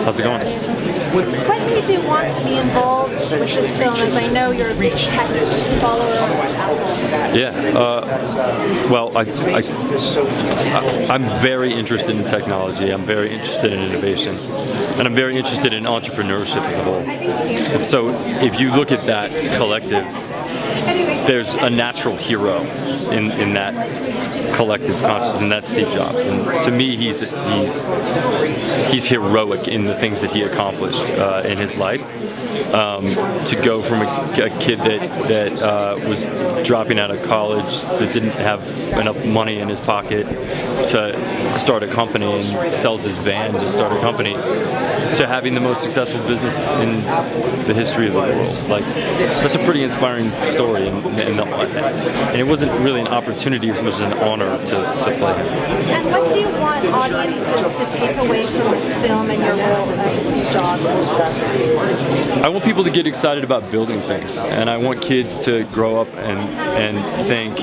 How's it going? What made you want to be involved with this film, as I know you're a big tech follower of Apple? Yeah, well, I'm very interested in technology. I'm very interested in innovation, and I'm very interested in entrepreneurship as a whole. And so, if you look at that collective, there's a natural hero in that collective consciousness, and that's Steve Jobs. And to me, he's heroic in the things that he accomplished in his life. To go from a kid that was dropping out of college, that didn't have enough money in his pocket to start a company and sells his van to start a company, to having the most successful business in the history of the world. Like, that's a pretty inspiring story, and it wasn't really an opportunity as much as an honor to play him. And what do you want audiences to take away from this film and your role as Steve Jobs? I want people to get excited about building things, and I want kids to grow up and think,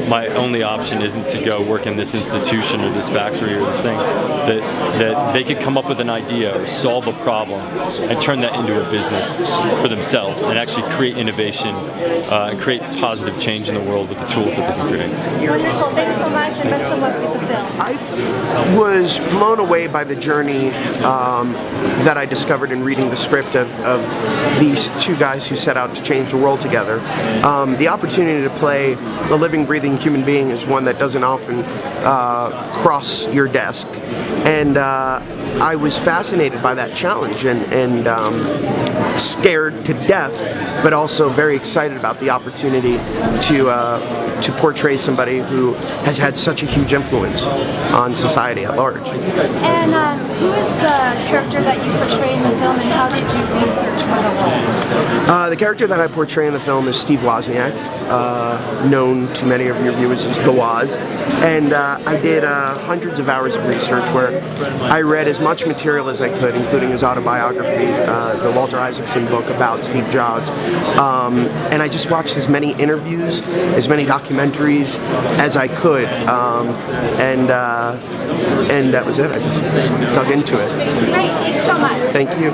my only option isn't to go work in this institution or this factory or this thing. That they could come up with an idea or solve a problem and turn that into a business for themselves, and actually create innovation and create positive change in the world with the tools that they can create. Wonderful. Thanks so much, and best of luck with the film. I was blown away by the journey that I discovered in reading the script of these two guys who set out to change the world together. The opportunity to play a living, breathing human being is one that doesn't often cross your desk, and I was fascinated by that challenge and scared to death, but also very excited about the opportunity to portray somebody who has had such a huge influence on society at large. And who is the character that you portray in the film, and how did you research for the role? The character that I portray in the film is Steve Wozniak, known to many of your viewers as The Woz. And I did hundreds of hours of research where I read as much material as I could, including his autobiography, the Walter Isaacson book about Steve Jobs. And I just watched as many interviews, as many documentaries as I could. And that was it. I just dug into it. Great, thanks so much. Thank you.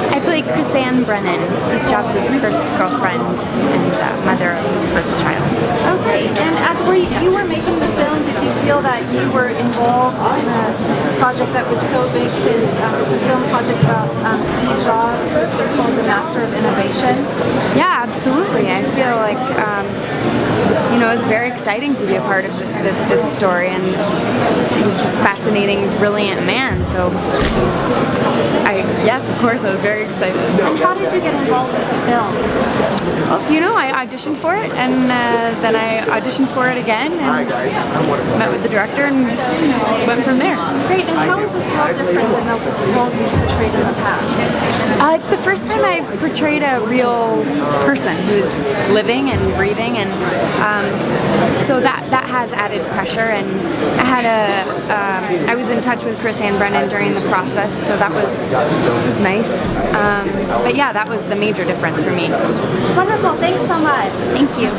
I played Chris-Ann Brennan, Steve Jobs' first girlfriend and mother of his first child. Oh, great. And as you were making the film, did you feel that you were involved in a project that was so big, since it's a film project about Steve Jobs, who's called the Master of Innovation? Yeah, absolutely. I feel like, it was very exciting to be a part of this story, and he's a fascinating, brilliant man, so yes, of course, I was very excited. And how did you get involved with the film? Well, I auditioned for it, and then I auditioned for it again, and met with the director, and went from there. Great, and how is this role different than the roles you've portrayed in the past? It's the first time I portrayed a real person who's living and breathing, and so that has added pressure. And I was in touch with Chris-Ann Brennan during the process, so that was nice. But yeah, that was the major difference for me. Wonderful, thanks so much. Thank you.